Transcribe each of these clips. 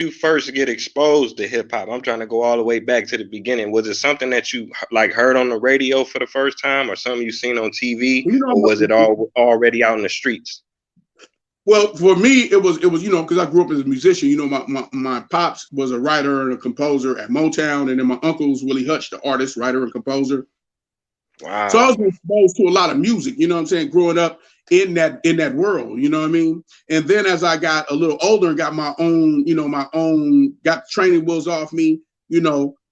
you first get exposed to hip hop? I'm trying to go all the way back to the beginning. Was it something that you like heard on the radio for the first time, or something you seen on TV, You or was it know, all already out in the streets? well, for me, it was because I grew up as a musician. My pops was a writer and a composer at Motown, and then my uncle's Willie Hutch, the artist, writer, and composer. So I Wow. was exposed to a lot of music, you know what I'm saying, growing up in that world, you know what I mean? And then as I got a little older and got my own, got training wheels off me,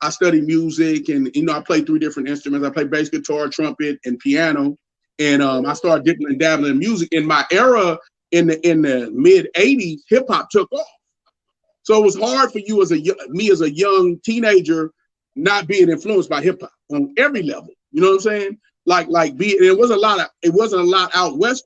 I studied music and I played 3 different instruments. I played bass guitar, trumpet, and piano. And I started dipping and dabbling in music. In my era in the mid 80s, hip hop took off. So it was hard for you me as a young teenager not being influenced by hip hop on every level. You know what I'm saying? It wasn't a lot out west,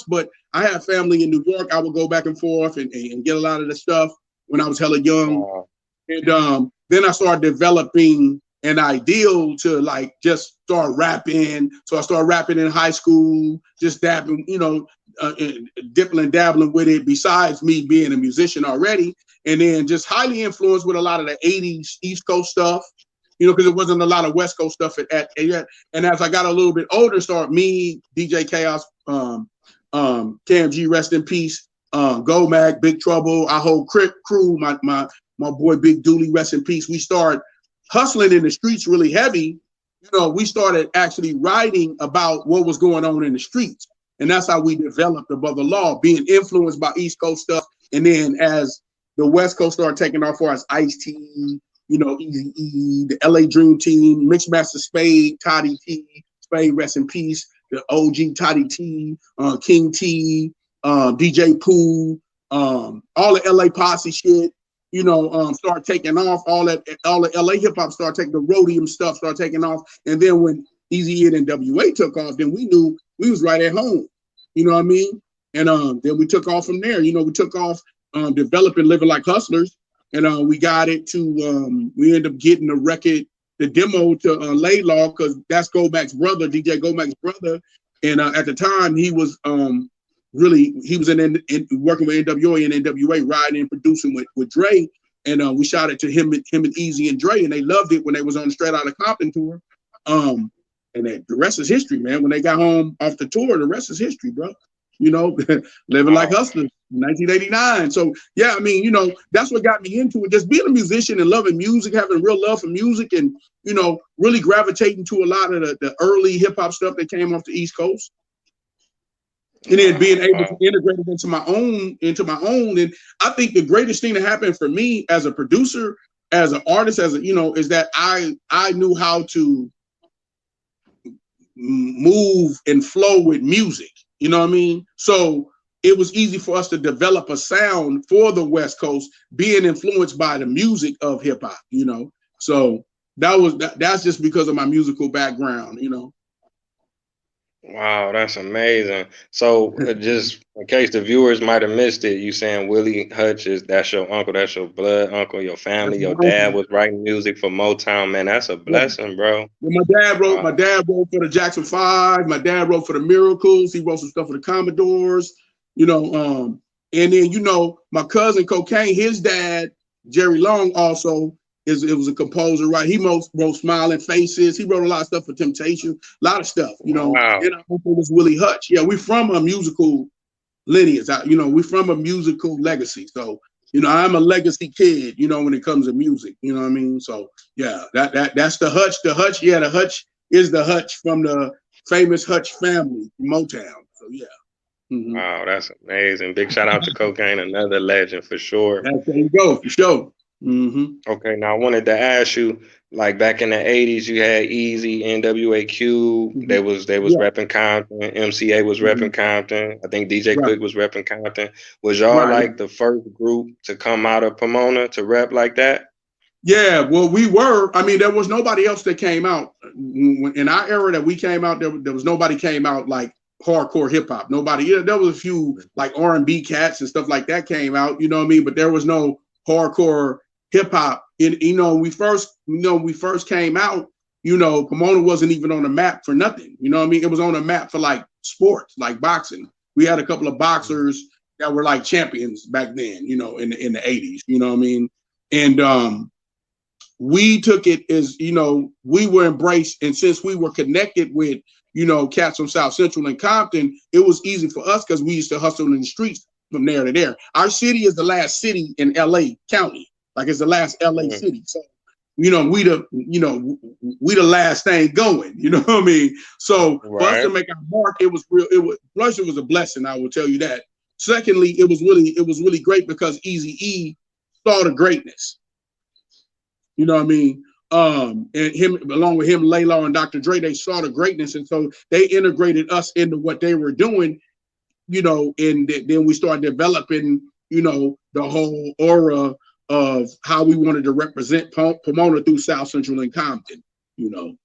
but I had family in New York. I would go back and forth and get a lot of the stuff when I was hella young. Wow. And then I started developing an ideal to like just start rapping. So I started rapping in high school, just dabbing, dipping and dabbling with it, besides me being a musician already. And then just highly influenced with a lot of the 80s East Coast stuff, because there wasn't a lot of West Coast stuff at and as I got a little bit older, start me, DJ Chaos, KMG, rest in peace, Go-Mag, Big Trouble, our whole crew, my boy Big Dooley, rest in peace. We start hustling in the streets really heavy. We started actually writing about what was going on in the streets. And that's how we developed Above the Law, being influenced by East Coast stuff. And then as the West Coast started taking off for us, Ice-T, Eazy-E, the LA Dream Team, Mixmaster Spade, Toddy T, Spade, rest in peace, the OG Toddy T, King T, DJ Pooh, all the LA Posse shit, start taking off. All the LA hip hop started taking, the Rhodium stuff started taking off. And then when Eazy and NWA took off, then we knew we was right at home. You know what I mean? And then we took off from there. We took off developing Living Like Hustlers. And we got it to, we ended up getting the demo to Laidlaw, because that's Go-Mac's brother, DJ Go-Mac's brother. And at the time, he was he was working with NWA and NWA, riding and producing with Dre. And we shot it to him and Eazy and Dre, and they loved it when they was on the Straight Outta Compton tour. And the rest is history, man. When they got home off the tour, the rest is history, bro. Living Like Hustlers, 1989. So yeah, I mean, that's what got me into it. Just being a musician and loving music, having real love for music, and really gravitating to a lot of the early hip hop stuff that came off the East Coast. And then being able to integrate it into my own. And I think the greatest thing that happened for me as a producer, as an artist, is that I knew how to move and flow with music. You know what I mean? So it was easy for us to develop a sound for the West Coast, being influenced by the music of hip hop, So that's just because of my musical background, Wow, that's amazing. So, just in case the viewers might have missed it, you saying Willie Hutch that's your uncle, that's your blood uncle, your family, That's my your dad uncle. was writing music for Motown, man. That's a Yeah. blessing, bro. Well, my Wow. dad wrote for the Jackson 5. My dad wrote for the Miracles. He wrote some stuff for the Commodores, and then, my cousin Cocaine, his dad, Jerry Long, also it was a composer, right? He wrote Smiling Faces. He wrote a lot of stuff for Temptation, a lot of stuff, And Wow. our uncle was Willie Hutch. Yeah, we from a musical lineage. We from a musical legacy. So, I'm a legacy kid, when it comes to music. You know what I mean? So yeah, that's the Hutch. The Hutch, yeah, the Hutch is the Hutch from the famous Hutch family, Motown. So yeah. Mm-hmm. Wow, that's amazing. Big shout out to Cocaine, another legend for sure. There you go, for sure. Mm-hmm. Okay, now I wanted to ask you, like back in the '80s, you had Easy, NWAQ. Mm-hmm. They was Yeah. repping Compton. MCA was Mm-hmm. repping Compton. I think DJ Right. Quick was repping Compton. Was y'all Right. like the first group to come out of Pomona to rep like that? Yeah. Well, we were. I mean, there was nobody else that came out in our era that we came out. There was nobody came out like hardcore hip hop. Nobody. Yeah, there was a few like R&B cats and stuff like that came out. You know what I mean? But there was no hardcore hip hop. And we first came out. Pomona wasn't even on the map for nothing. You know what I mean? It was on the map for like sports, like boxing. We had a couple of boxers that were like champions back then, you know, in the 80s, you know what I mean? And we took it as, you know, we were embraced, and since we were connected with, you know, cats from South Central and Compton, it was easy for us because we used to hustle in the streets from there to there. Our city is the last city in LA County, like it's the last LA city. So, you know, we the last thing going, you know what I mean? So for us to make our mark, it was first, it was a blessing, I will tell you that. Secondly, it was really great because Eazy-E saw the greatness. You know what I mean? And him, along with him, Layla and Dr. Dre, they saw the greatness, and so they integrated us into what they were doing, you know, and then we started developing, you know, the whole aura of how we wanted to represent Pomona through South Central and Compton, you know.